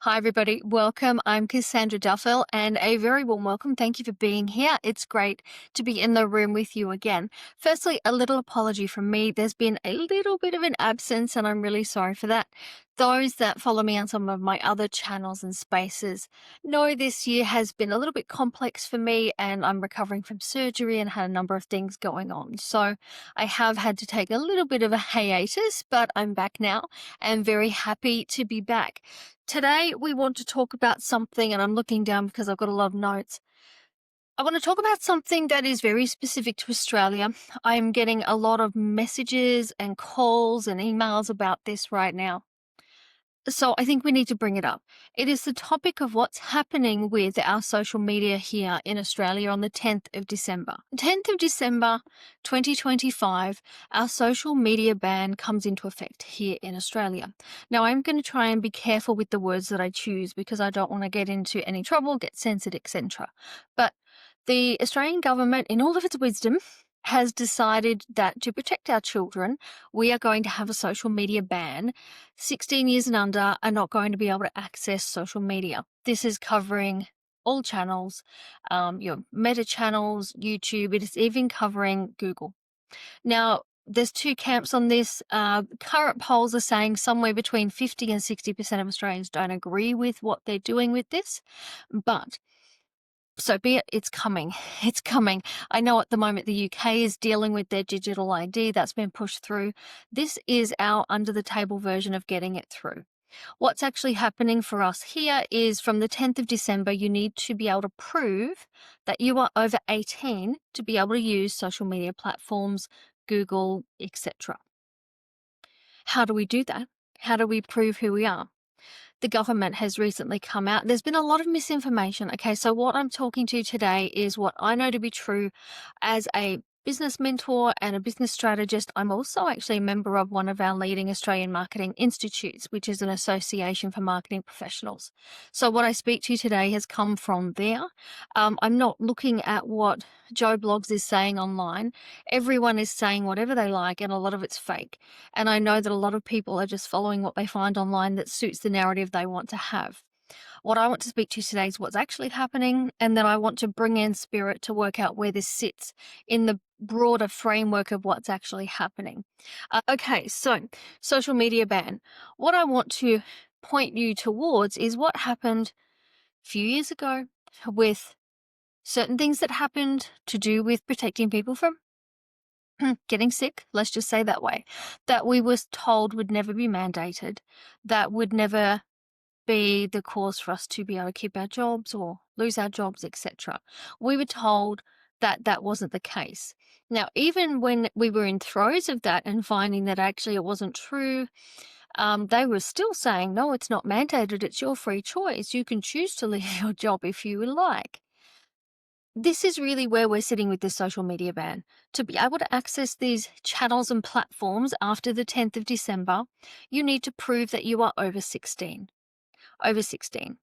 Hi, everybody. Welcome. I'm Cassandra Duffel, and a very warm welcome. Thank you for being here. It's great to be in the room with you again. Firstly, a little apology from me. There's been a little bit of an absence, and I'm really sorry for that. Those that follow me on some of my other channels and spaces know this year has been a little bit complex for me, and I'm recovering from surgery and had a number of things going on. So I have had to take a little bit of a hiatus, but I'm back now and very happy to be back. Today, we want to talk about something, and I'm looking down because I've got a lot of notes. I want to talk about something that is very specific to Australia. I'm getting a lot of messages and calls and emails about this right now. So I think we need to bring it up. It is the topic of what's happening with our social media here in Australia on the 10th of December. 10th of December 2025, our social media ban comes into effect here in Australia. Now, I'm going to try and be careful with the words that I choose because I don't want to get into any trouble, get censored, etc. But the Australian government, in all of its wisdom, has decided that to protect our children, we are going to have a social media ban. 16 years and under are not going to be able to access social media. This is covering all channels, your Meta channels, YouTube. It is even covering Google. Now, there's two camps on this. Current polls are saying somewhere between 50 and 60% of Australians don't agree with what they're doing with this, but so be it, it's coming. It's coming. I know at the moment the UK is dealing with their digital ID that's been pushed through. This is our under the table version of getting it through. What's actually happening for us here is from the 10th of December, you need to be able to prove that you are over 18 to be able to use social media platforms, Google, etc. How do we do that? How do we prove who we are? The government has recently come out. There's been a lot of misinformation. Okay, so what I'm talking to today is what I know to be true as a business mentor and a business strategist. I'm also actually a member of one of our leading Australian marketing institutes, which is an association for marketing professionals. So what I speak to today has come from there. I'm not looking at what Joe Blogs is saying online. Everyone is saying whatever they like, and a lot of it's fake. And I know that a lot of people are just following what they find online that suits the narrative they want to have. What I want to speak to today is what's actually happening, and then I want to bring in spirit to work out where this sits in the broader framework of what's actually happening. Okay, so social media ban. What I want to point you towards is what happened a few years ago with certain things that happened to do with protecting people from getting sick, let's just say that way, that we was told would never be mandated, that would never be the cause for us to be able to keep our jobs or lose our jobs, etc. We were told that that wasn't the case. Now, even when we were in throes of that and finding that actually it wasn't true, they were still saying, no, it's not mandated, it's your free choice. You can choose to leave your job if you would like. This is really where we're sitting with this social media ban. To be able to access these channels and platforms after the 10th of December, you need to prove that you are over 16. Over 16.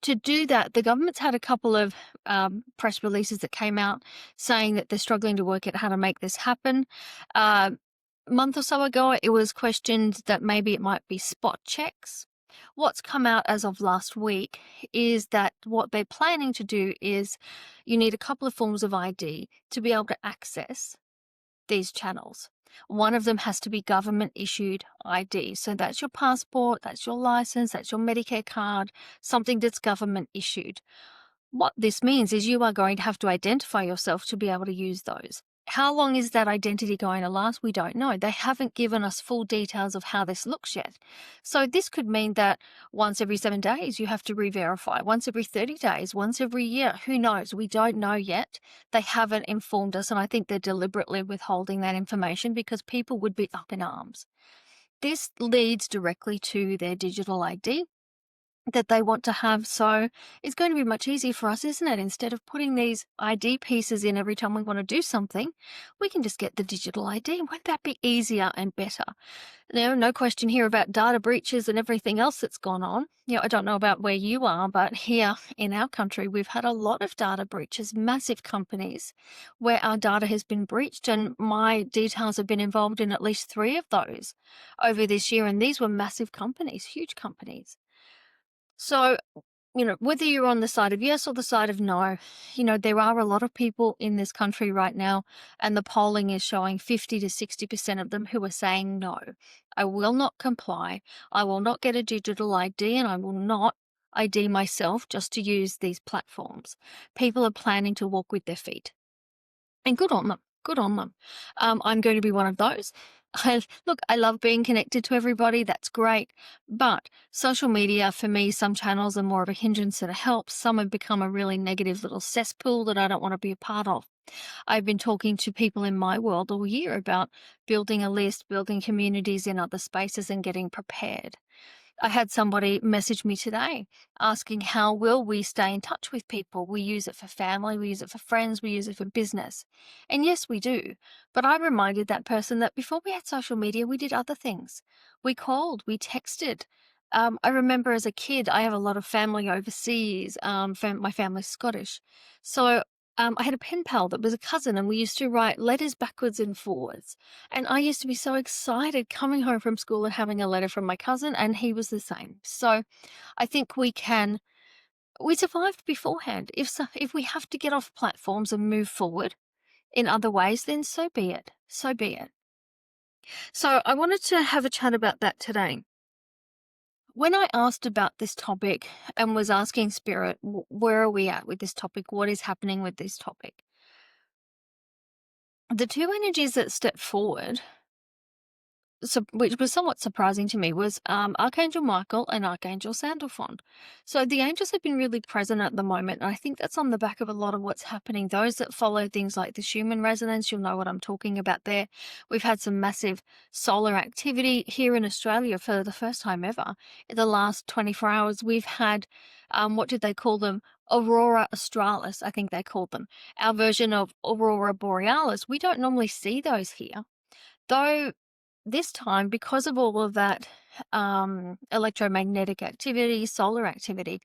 To do that, the government's had a couple of press releases that came out saying that they're struggling to work out how to make this happen. A month or so ago, it was questioned that maybe it might be spot checks. What's come out as of last week is that what they're planning to do is you need a couple of forms of ID to be able to access these channels. One of them has to be government issued ID. So that's your passport, that's your license, that's your Medicare card, something that's government issued. What this means is you are going to have to identify yourself to be able to use those. How long is that identity going to last? We don't know. They haven't given us full details of how this looks yet. So this could mean that once every 7 days you have to re-verify, once every 30 days, once every year. Who knows? We don't know yet. They haven't informed us, and I think they're deliberately withholding that information because people would be up in arms. This leads directly to their digital ID that they want to have. So it's going to be much easier for us, isn't it? Instead of putting these ID pieces in every time we want to do something, we can just get the digital ID. Won't that be easier and better? Now, no question here about data breaches and everything else that's gone on. I don't know about where you are, but here in our country, we've had a lot of data breaches, massive companies where our data has been breached, and my details have been involved in at least 3 of those over this year. And these were massive companies, huge companies. So, whether you're on the side of yes or the side of no, there are a lot of people in this country right now, and the polling is showing 50 to 60% of them who are saying no. I will not comply. I will not get a digital ID, and I will not ID myself just to use these platforms. People are planning to walk with their feet. And good on them. Good on them. I'm going to be one of those. Look, I love being connected to everybody. That's great. But social media, for me, some channels are more of a hindrance than a help. Some have become a really negative little cesspool that I don't want to be a part of. I've been talking to people in my world all year about building a list, building communities in other spaces, and getting prepared. I had somebody message me today asking how will we stay in touch with people. We use it for family, we use it for friends, we use it for business. And yes, we do. But I reminded that person that before we had social media, we did other things. We called, we texted. I remember as a kid, I have a lot of family overseas. My family's Scottish. So I had a pen pal that was a cousin, and we used to write letters backwards and forwards. And I used to be so excited coming home from school and having a letter from my cousin, and he was the same. So I think we survived beforehand. If we have to get off platforms and move forward in other ways, then so be it. So be it. So I wanted to have a chat about that today. When I asked about this topic and was asking Spirit, where are we at with this topic? What is happening with this topic? The two energies that stepped forward, which was somewhat surprising to me, was Archangel Michael and Archangel Sandalphon. So the angels have been really present at the moment, and I think that's on the back of a lot of what's happening. Those that follow things like the Schumann resonance, you'll know what I'm talking about there. We've had some massive solar activity here in Australia for the first time ever. In the last 24 hours, we've had, what did they call them? Aurora Australis, I think they called them. Our version of Aurora Borealis. We don't normally see those here. Though this time, because of all of that electromagnetic activity, solar activity,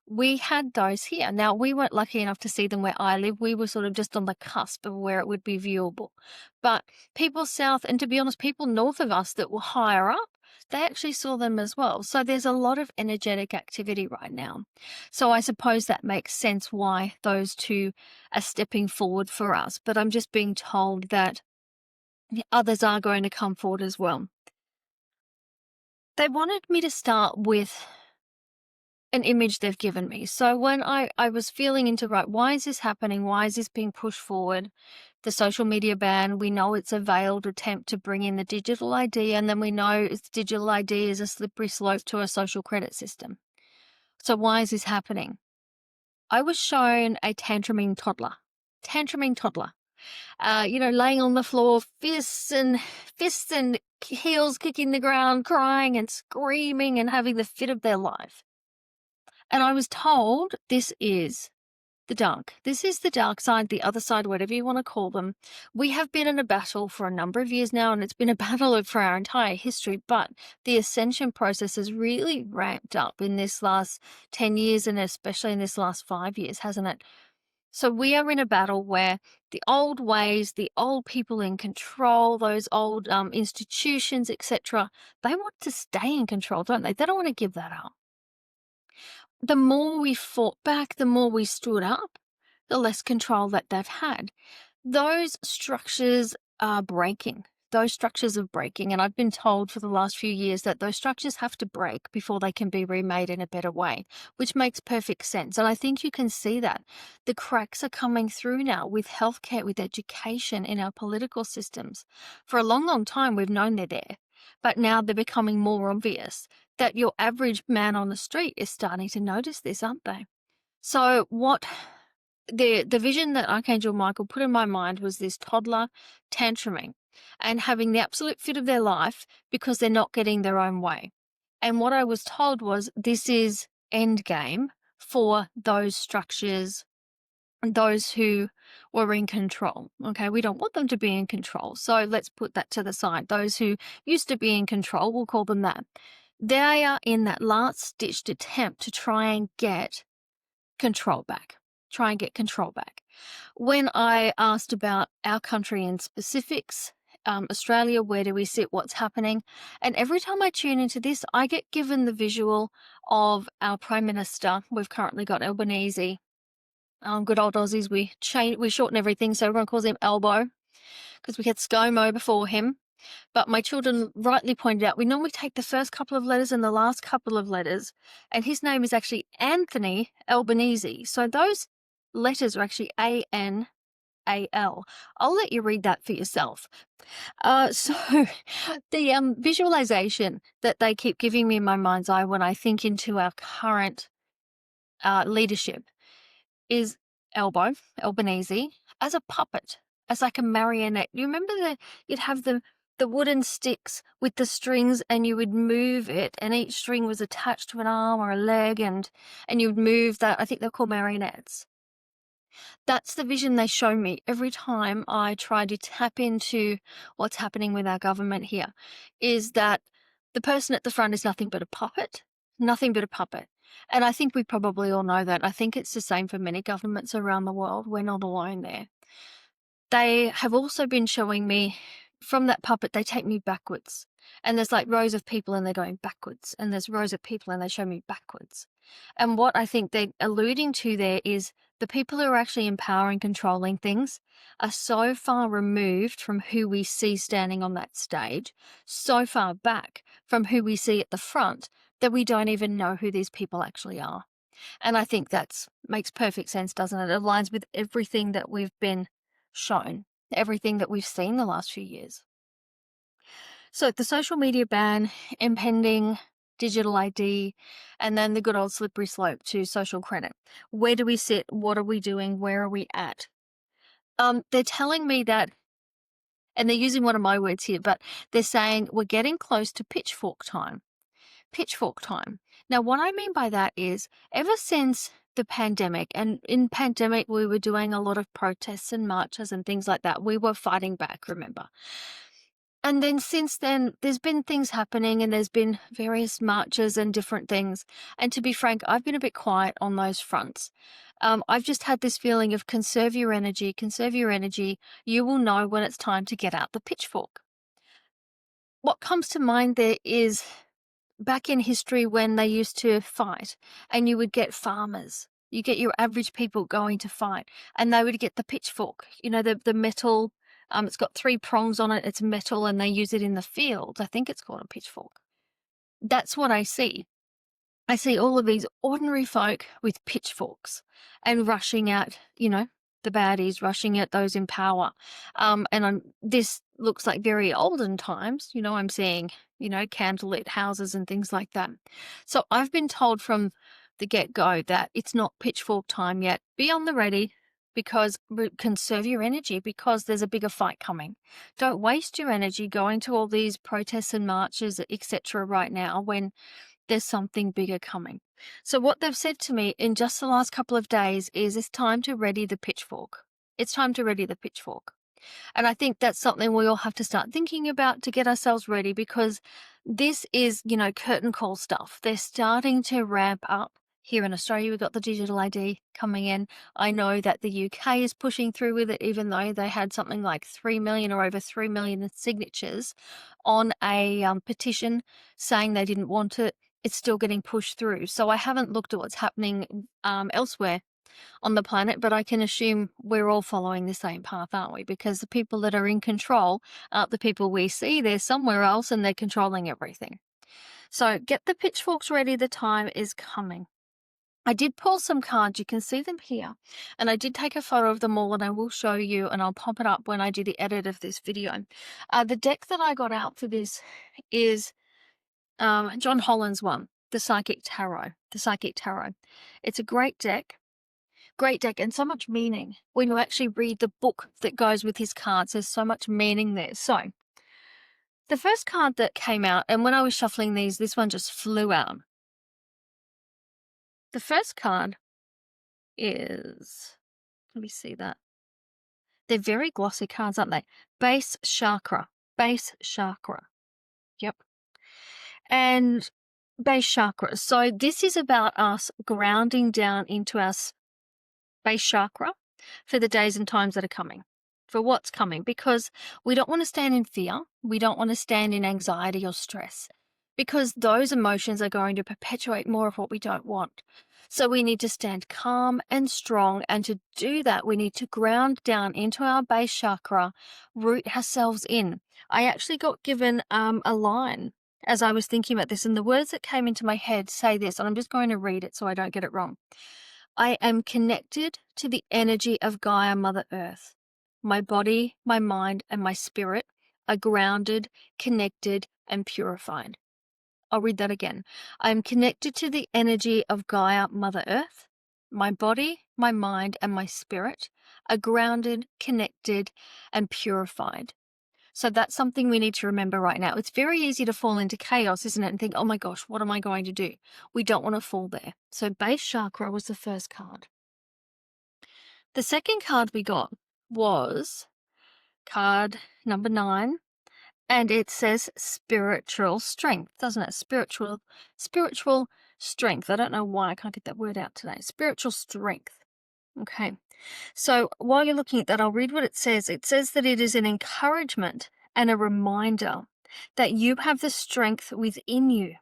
we had those here. Now, we weren't lucky enough to see them where I live. We were sort of just on the cusp of where it would be viewable. But people south, and to be honest, people north of us that were higher up, they actually saw them as well. So there's a lot of energetic activity right now. So I suppose that makes sense why those two are stepping forward for us. But I'm just being told that others are going to come forward as well. They wanted me to start with an image they've given me. So when I was feeling into, right, why is this happening? Why is this being pushed forward? The social media ban, we know it's a veiled attempt to bring in the digital ID, and then we know it's digital ID is a slippery slope to a social credit system. So why is this happening? I was shown a tantruming toddler. Laying on the floor, fists and heels kicking the ground, crying and screaming and having the fit of their life. And I was told this is the dark. This is the dark side, the other side, whatever you want to call them. We have been in a battle for a number of years now, and it's been a battle for our entire history, but the ascension process has really ramped up in this last 10 years, and especially in this last 5 years, hasn't it? So we are in a battle where the old ways, the old people in control, those old institutions, etc., they want to stay in control, don't they? They don't want to give that up. The more we fought back, the more we stood up, the less control that they've had. Those structures are breaking. Those structures are breaking. And I've been told for the last few years that those structures have to break before they can be remade in a better way, which makes perfect sense. And I think you can see that. The cracks are coming through now with healthcare, with education, in our political systems. For a long, long time, we've known they're there. But now they're becoming more obvious that your average man on the street is starting to notice this, aren't they? So what the vision that Archangel Michael put in my mind was this toddler tantruming and having the absolute fit of their life because they're not getting their own way. And what I was told was this is end game for those structures, those who were in control. Okay, we don't want them to be in control. So let's put that to the side. Those who used to be in control, we'll call them that. They are in that last-ditched attempt to try and get control back. When I asked about our country in specifics Australia? Where do we sit? What's happening? And every time I tune into this, I get given the visual of our Prime Minister. We've currently got Albanese. Good old Aussies, we shorten everything, so everyone calls him Elbow because we had ScoMo before him. But my children rightly pointed out we normally take the first couple of letters and the last couple of letters, and his name is actually Anthony Albanese. So those letters are actually ANAL. I'll let you read that for yourself. So the visualization that they keep giving me in my mind's eye when I think into our current leadership is Albanese, as a puppet, as like a marionette. You remember you'd have the wooden sticks with the strings and you would move it, and each string was attached to an arm or a leg, and you would move that. I think they're called marionettes. That's the vision they show me every time I try to tap into what's happening with our government here, is that the person at the front is nothing but a puppet, nothing but a puppet. And I think we probably all know that. I think it's the same for many governments around the world. We're not alone there. They have also been showing me from that puppet, they take me backwards. And there's like rows of people and they're going backwards. And there's rows of people and they show me backwards. And what I think they're alluding to there is the people who are actually in power and controlling things are so far removed from who we see standing on that stage, so far back from who we see at the front, that we don't even know who these people actually are. And I think that makes perfect sense, doesn't it? It aligns with everything that we've been shown, everything that we've seen the last few years. So the social media ban, impending digital ID, and then the good old slippery slope to social credit. Where do we sit? What are we doing? Where are we at? They're telling me that, and they're using one of my words here, but they're saying we're getting close to pitchfork time. Pitchfork time. Now, what I mean by that is ever since the pandemic, and in pandemic, we were doing a lot of protests and marches and things like that. We were fighting back, remember? And then since then, there's been things happening and there's been various marches and different things. And to be frank, I've been a bit quiet on those fronts. I've just had this feeling of conserve your energy, conserve your energy. You will know when it's time to get out the pitchfork. What comes to mind there is back in history when they used to fight and you would get farmers. You get your average people going to fight and they would get the pitchfork, the metal. It's got 3 prongs on it. It's metal and they use it in the field. I think it's called a pitchfork. That's what I see. I see all of these ordinary folk with pitchforks and rushing at, the baddies, rushing at those in power. This looks like very olden times. I'm seeing, candlelit houses and things like that. So I've been told from the get-go that it's not pitchfork time yet. Be on the ready, because conserve your energy, because there's a bigger fight coming. Don't waste your energy going to all these protests and marches, etc. right now when there's something bigger coming. So what they've said to me in just the last couple of days is it's time to ready the pitchfork. It's time to ready the pitchfork. And I think that's something we all have to start thinking about to get ourselves ready, because this is, curtain call stuff. They're starting to ramp up. Here in Australia, we've got the digital ID coming in. I know that the UK is pushing through with it, even though they had something like 3 million or over 3 million signatures on a petition saying they didn't want it. It's still getting pushed through. So I haven't looked at what's happening elsewhere on the planet, but I can assume we're all following the same path, aren't we? Because the people that are in control aren't the people we see. They're somewhere else and they're controlling everything. So get the pitchforks ready. The time is coming. I did pull some cards. You can see them here. And I did take a photo of them all and I will show you, and I'll pop it up when I do the edit of this video. The deck that I got out for this is John Holland's one, the Psychic Tarot. The Psychic Tarot. It's a great deck, and so much meaning. When you actually read the book that goes with his cards, there's so much meaning there. So the first card that came out, and when I was shuffling these, this one just flew out. The first card is, let me see that. They're very glossy cards, aren't they? Base chakra. Base chakra. Yep. And base chakra. So this is about us grounding down into our base chakra for the days and times that are coming. for what's coming, because we don't want to stand in fear. We don't want to stand in anxiety or stress, because those emotions are going to perpetuate more of what we don't want. So we need to stand calm and strong. And to do that, we need to ground down into our base chakra, root ourselves in. I actually got given a line as I was thinking about this, and the words that came into my head say this, and I'm just going to read it so I don't get it wrong. I am connected to the energy of Gaia, Mother Earth. My body, my mind, and my spirit are grounded, connected, and purified. I'll read that again. I am connected to the energy of Gaia, Mother Earth. My body, my mind, and my spirit are grounded, connected, and purified. So that's something we need to remember right now. It's very easy to fall into chaos, isn't it? And think, oh my gosh, what am I going to do? We don't want to fall there. So base chakra was the first card. The second card we got was card number 9. And it says spiritual strength, doesn't it? Spiritual strength. I don't know why I can't get that word out today. Spiritual strength. Okay. So while you're looking at that, I'll read what it says. It says that it is an encouragement and a reminder that you have the strength within you,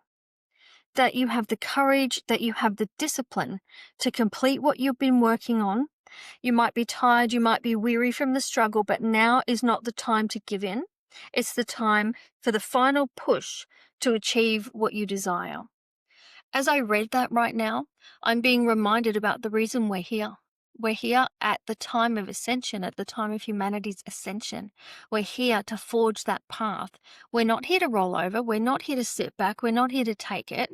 that you have the courage, that you have the discipline to complete what you've been working on. You might be tired, you might be weary from the struggle, but now is not the time to give in. It's the time for the final push to achieve what you desire. As I read that right now, I'm being reminded about the reason we're here. We're here at the time of ascension, at the time of humanity's ascension. We're here to forge that path. We're not here to roll over. We're not here to sit back. We're not here to take it.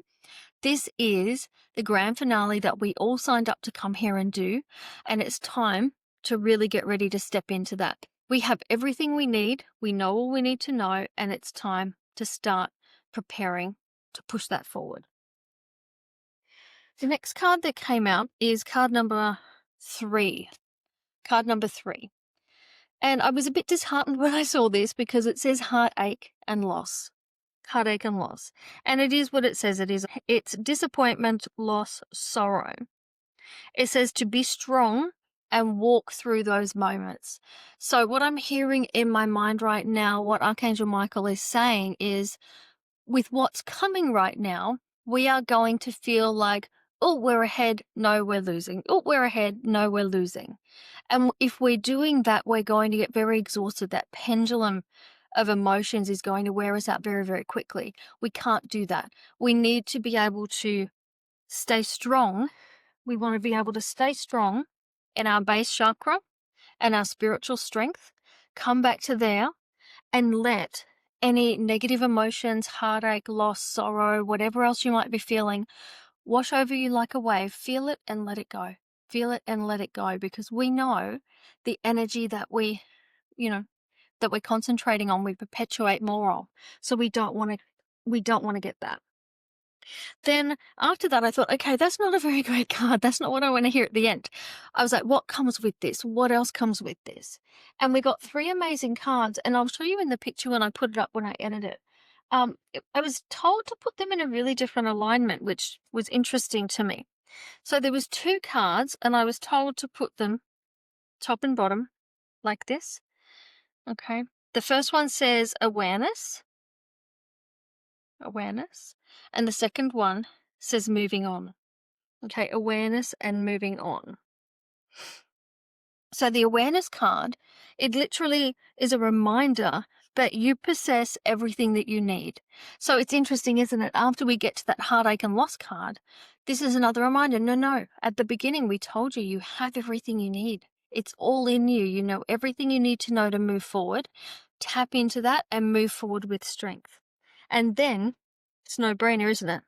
This is the grand finale that we all signed up to come here and do. And it's time to really get ready to step into that. We have everything we need. We know all we need to know. And it's time to start preparing to push that forward. The next card that came out is card number 3. Card number 3. And I was a bit disheartened when I saw this because it says heartache and loss. Heartache and loss. And it is what it says it is. It's disappointment, loss, sorrow. It says to be strong and walk through those moments. So what I'm hearing in my mind right now, what Archangel Michael is saying is, with what's coming right now, we are going to feel like, oh, we're ahead, no, we're losing. Oh, we're ahead, no, we're losing. And if we're doing that, we're going to get very exhausted. That pendulum of emotions is going to wear us out very, very quickly. We can't do that. We need to be able to stay strong. We want to be able to stay strong in our base chakra and our spiritual strength, come back to there and let any negative emotions, heartache, loss, sorrow, whatever else you might be feeling, wash over you like a wave. Feel it and let it go. Feel it and let it go, because we know the energy that we're concentrating on, we perpetuate more of. So we don't want to get that. Then after that, I thought, okay, that's not a very great card. That's not what I want to hear at the end. I was like, what comes with this? What else comes with this? And we got 3 amazing cards, and I'll show you in the picture when I put it up when I edit it. I was told to put them in a really different alignment, which was interesting to me. So there was 2 cards, and I was told to put them top and bottom like this. Okay. The first one says awareness, and the second one says moving on. Okay, awareness and moving on. So the awareness card, it literally is a reminder that you possess everything that you need. So it's interesting, isn't it? After we get to that heartache and loss card, this is another reminder. No. At the beginning, we told you have everything you need. It's all in you. You know everything you need to know to move forward. Tap into that and move forward with strength. And then it's no brainer, isn't it,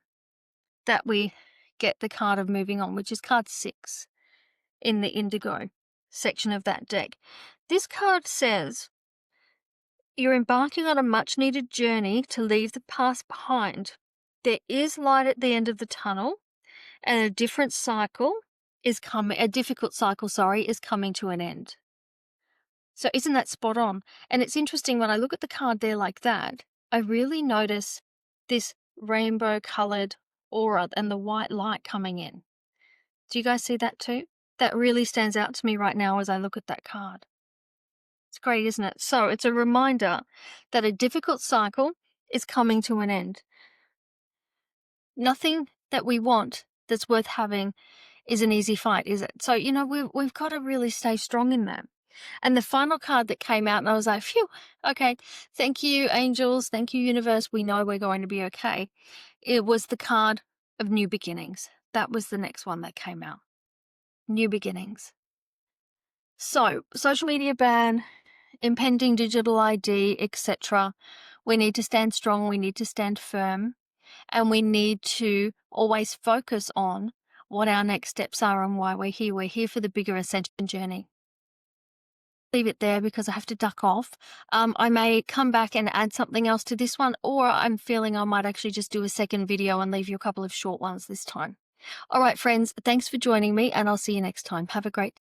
that we get the card of moving on, which is card 6 in the indigo section of that deck. This card says you're embarking on a much needed journey to leave the past behind. There is light at the end of the tunnel, and a difficult cycle is coming to an end. So isn't that spot on? And it's interesting, when I look at the card there like that, I really notice this rainbow colored aura and the white light coming in. Do you guys see that too? That really stands out to me right now as I look at that card. It's great, isn't it? So it's a reminder that a difficult cycle is coming to an end. Nothing that we want that's worth having is an easy fight, is it? So, we've got to really stay strong in that. And the final card that came out, and I was like, phew, okay, thank you, angels, thank you, universe. We know we're going to be okay. It was the card of new beginnings. That was the next one that came out. New beginnings. So, social media ban, impending digital ID, etc. We need to stand strong, we need to stand firm, and we need to always focus on what our next steps are and why we're here. We're here for the bigger ascension journey. Leave it there because I have to duck off. I may come back and add something else to this one, or I'm feeling I might actually just do a second video and leave you a couple of short ones this time. All right, friends, thanks for joining me, and I'll see you next time. Have a great